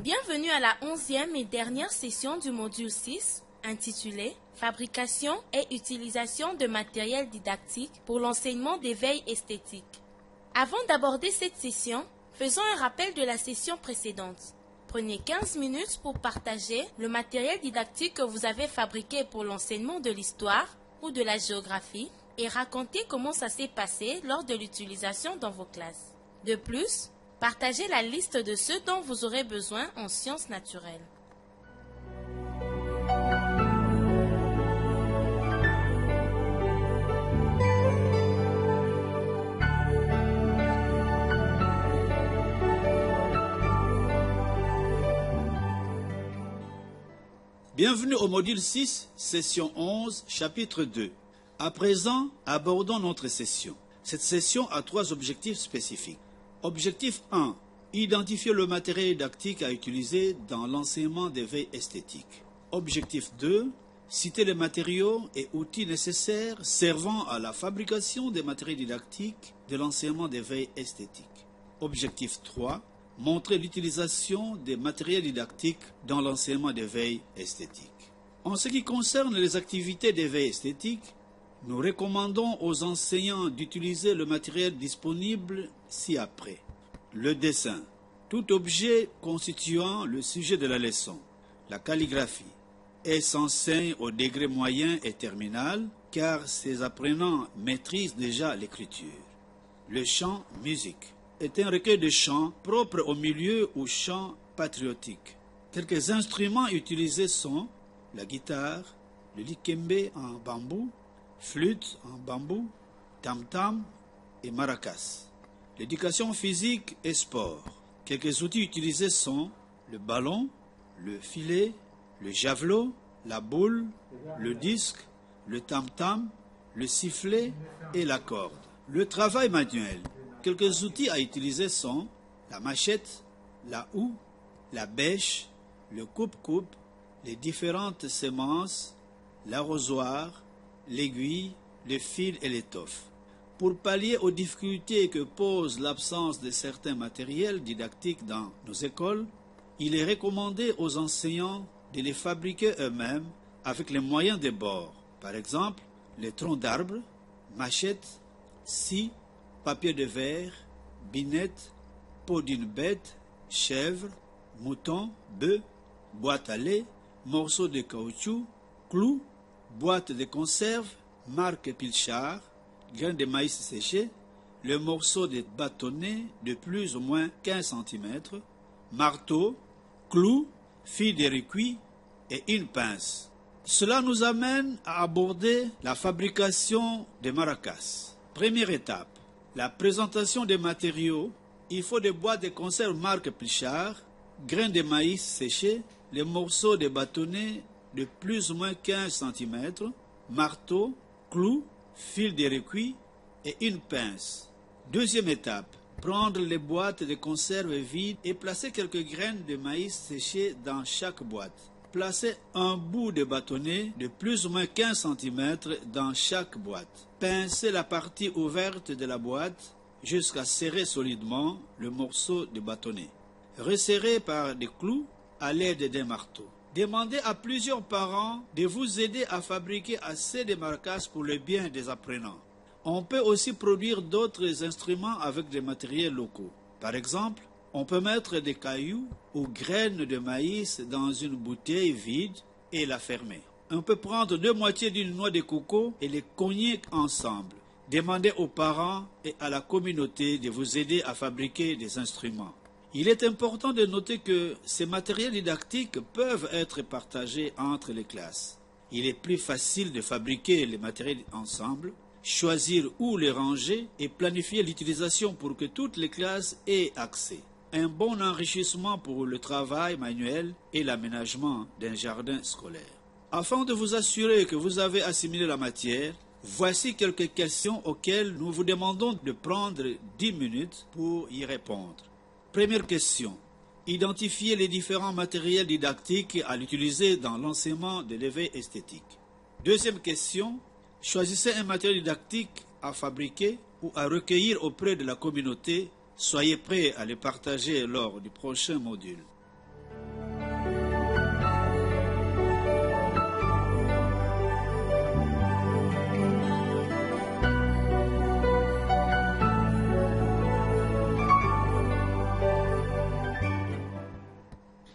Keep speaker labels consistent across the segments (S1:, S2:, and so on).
S1: Bienvenue à la 11e et dernière session du module 6, intitulée « Fabrication et utilisation de matériel didactique pour l'enseignement des veilles esthétiques ». Avant d'aborder cette session, faisons un rappel de la session précédente. Prenez 15 minutes pour partager le matériel didactique que vous avez fabriqué pour l'enseignement de l'histoire ou de la géographie et racontez comment ça s'est passé lors de l'utilisation dans vos classes. De plus, partagez la liste de ceux dont vous aurez besoin en sciences naturelles.
S2: Bienvenue au module 6, session 11, chapitre 2. À présent, abordons notre session. Cette session a 3 objectifs spécifiques. Objectif 1. Identifier le matériel didactique à utiliser dans l'enseignement des veilles esthétiques. Objectif 2. Citer les matériaux et outils nécessaires servant à la fabrication des matériels didactiques de l'enseignement des veilles esthétiques. Objectif 3. Montrer l'utilisation des matériels didactiques dans l'enseignement des veilles esthétiques. En ce qui concerne les activités des veilles esthétiques, nous recommandons aux enseignants d'utiliser le matériel disponible ci-après. Le dessin, tout objet constituant le sujet de la leçon. La calligraphie est s'enseigne au degré moyen et terminal car ces apprenants maîtrisent déjà l'écriture. Le chant musique est un recueil de chants propre au milieu ou chants patriotiques. Quelques instruments utilisés sont la guitare, le likembe en bambou, flûte en bambou, tam-tam et maracas. L'éducation physique et sport. Quelques outils utilisés sont le ballon, le filet, le javelot, la boule, le disque, le tam-tam, le sifflet et la corde. Le travail manuel. Quelques outils à utiliser sont la machette, la houe, la bêche, le coupe-coupe, les différentes semences, l'arrosoir, l'aiguille, le fil et l'étoffe. Pour pallier aux difficultés que pose l'absence de certains matériels didactiques dans nos écoles, il est recommandé aux enseignants de les fabriquer eux-mêmes avec les moyens de bord. Par exemple, les troncs d'arbres, machettes, scie, papier de verre, binette, peau d'une bête, chèvre, mouton, bœuf, boîte à lait, morceaux de caoutchouc, clous, boîte de conserve, marque pilchard, grains de maïs séchés, le morceau de bâtonnet de plus ou moins 15 cm, marteau, clous, fil de recuit et une pince. Cela nous amène à aborder la fabrication des maracas. Première étape, la présentation des matériaux. Il faut des boîtes de conserve marque Pilchard, grains de maïs séchés, les morceaux de bâtonnet de plus ou moins 15 cm, marteau, clous, fil de recuit et une pince. Deuxième étape, prendre les boîtes de conserve vides et placer quelques graines de maïs séchés dans chaque boîte. Placer un bout de bâtonnet de plus ou moins 15 cm dans chaque boîte. Pincer la partie ouverte de la boîte jusqu'à serrer solidement le morceau de bâtonnet. Resserrer par des clous à l'aide d'un marteau. Demandez à plusieurs parents de vous aider à fabriquer assez de maracas pour le bien des apprenants. On peut aussi produire d'autres instruments avec des matériels locaux. Par exemple, on peut mettre des cailloux ou graines de maïs dans une bouteille vide et la fermer. On peut prendre 2 moitiés d'une noix de coco et les cogner ensemble. Demandez aux parents et à la communauté de vous aider à fabriquer des instruments. Il est important de noter que ces matériels didactiques peuvent être partagés entre les classes. Il est plus facile de fabriquer les matériels ensemble, choisir où les ranger et planifier l'utilisation pour que toutes les classes aient accès. Un bon enrichissement pour le travail manuel et l'aménagement d'un jardin scolaire. Afin de vous assurer que vous avez assimilé la matière, voici quelques questions auxquelles nous vous demandons de prendre 10 minutes pour y répondre. Première question. Identifiez les différents matériels didactiques à l'utiliser dans l'enseignement de l'éveil esthétique. Deuxième question. Choisissez un matériel didactique à fabriquer ou à recueillir auprès de la communauté. Soyez prêts à les partager lors du prochain module.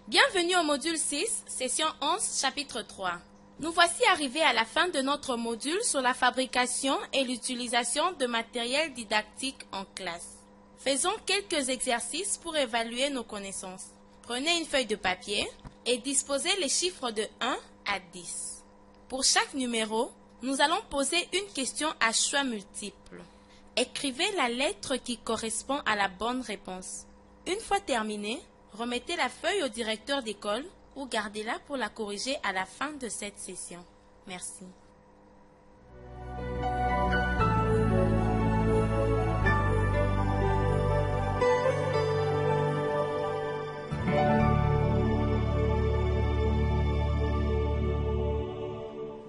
S1: Bienvenue au module 6, session 11, chapitre 3. Nous voici arrivés à la fin de notre module sur la fabrication et l'utilisation de matériel didactique en classe. Faisons quelques exercices pour évaluer nos connaissances. Prenez une feuille de papier et disposez les chiffres de 1 à 10. Pour chaque numéro, nous allons poser une question à choix multiple. Écrivez la lettre qui correspond à la bonne réponse. Une fois terminé, remettez la feuille au directeur d'école ou gardez-la pour la corriger à la fin de cette session. Merci.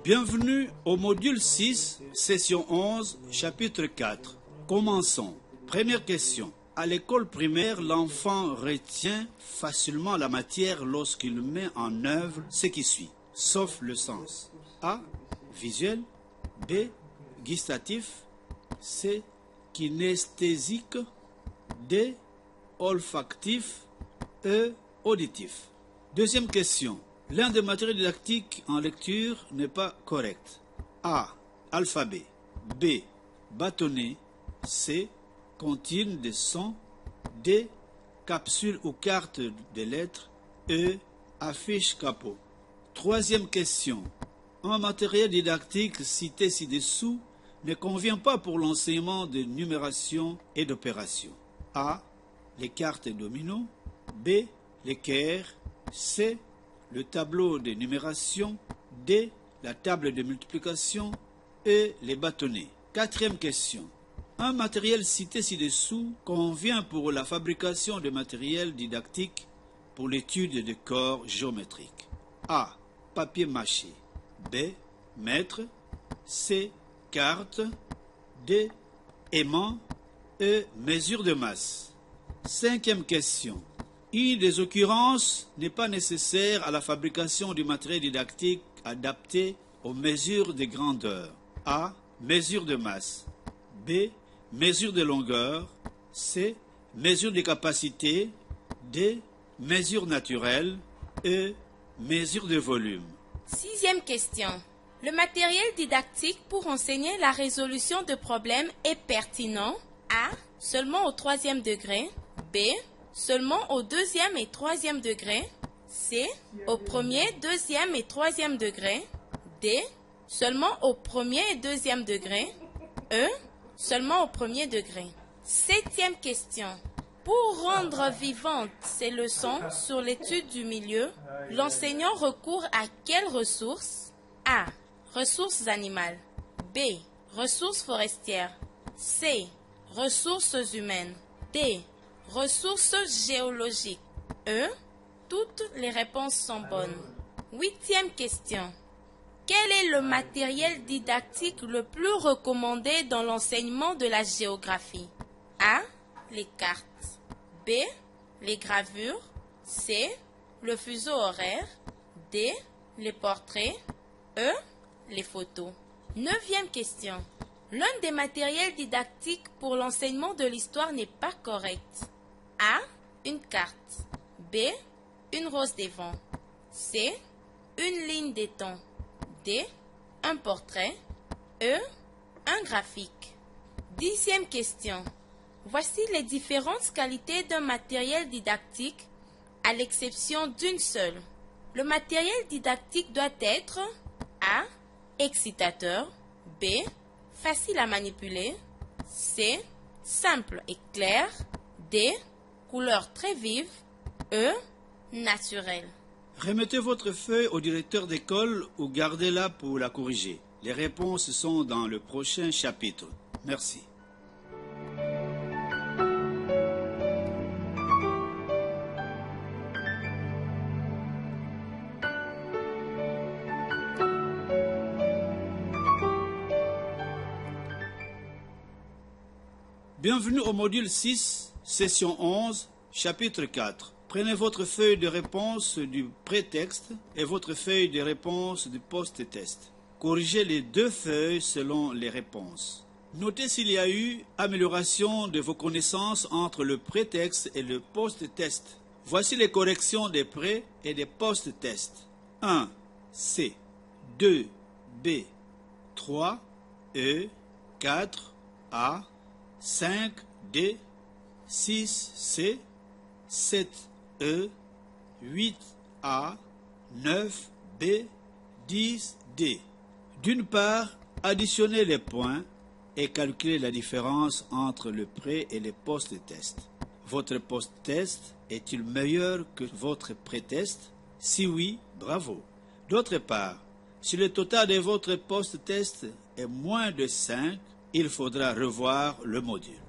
S2: Bienvenue au module 6, session 11, chapitre 4. Commençons. Première question. À l'école primaire, l'enfant retient facilement la matière lorsqu'il met en œuvre ce qui suit, sauf le sens. A. Visuel. B. Gustatif. C. Kinesthésique. D. Olfactif. E. Auditif. Deuxième question. L'un des matériaux didactiques en lecture n'est pas correct. A. Alphabet. B. Bâtonnet. C. Comptine des sons. D. Capsule ou carte des lettres. E. Affiche capot. Troisième question. Un matériel didactique cité ci-dessous ne convient pas pour l'enseignement de numération et d'opération. A. Les cartes domino. B. L'équerre. C. Le tableau de numération. D. La table de multiplication. E. Les bâtonnets. Quatrième question. Un matériel cité ci-dessous convient pour la fabrication de matériel didactique pour l'étude de corps géométriques. A. Papier mâché. B. Mètre. C. Carte. D. Aimant. E. Mesure de masse. Cinquième question. Une des occurrences n'est pas nécessaire à la fabrication du matériel didactique adapté aux mesures de grandeur. A. Mesure de masse. B. Mesure de longueur. C. Mesure de capacité. D. Mesure naturelle. E. Mesure de volume.
S1: Sixième question. Le matériel didactique pour enseigner la résolution de problèmes est pertinent. A. Seulement au 3e degré. B. Seulement au 2e et 3e degré. C. Au 1er, 2e et 3e degré. D. Seulement au 1er et 2e degré. E. Seulement au 1er degré. Septième question. Pour rendre vivantes ces leçons sur l'étude du milieu, l'enseignant recourt à quelles ressources? A. Ressources animales. B. Ressources forestières. C. Ressources humaines. D. Ressources géologiques. E. Toutes les réponses sont bonnes. Huitième question. Quel est le matériel didactique le plus recommandé dans l'enseignement de la géographie? A. Les cartes. B. Les gravures. C. Le fuseau horaire. D. Les portraits. E. Les photos. Neuvième question. L'un des matériels didactiques pour l'enseignement de l'histoire n'est pas correct. A. Une carte. B. Une rose des vents. C. Une ligne des temps. D. Un portrait. E. Un graphique. Dixième question. Voici les différentes qualités d'un matériel didactique, à l'exception d'une seule. Le matériel didactique doit être A. Excitateur. B. Facile à manipuler. C. Simple et clair. D. Couleur très vive. E. Naturel.
S2: Remettez votre feuille au directeur d'école ou gardez-la pour la corriger. Les réponses sont dans le prochain chapitre. Merci. Bienvenue au module 6, session 11, chapitre 4. Prenez votre feuille de réponse du prétexte et votre feuille de réponse du post-test. Corrigez les deux feuilles selon les réponses. Notez s'il y a eu amélioration de vos connaissances entre le prétexte et le post-test. Voici les corrections des pré et des post-tests. 1. C. 2. B. 3. E. 4. A. 5. D. 6. C. 7. E. 8. A. 9. B. 10. D. D'une part, additionnez les points et calculez la différence entre le pré et les post-tests. Votre post-test est-il meilleur que votre pré-test? Si oui, bravo. D'autre part, si le total de votre post-test est moins de 5, il faudra revoir le module.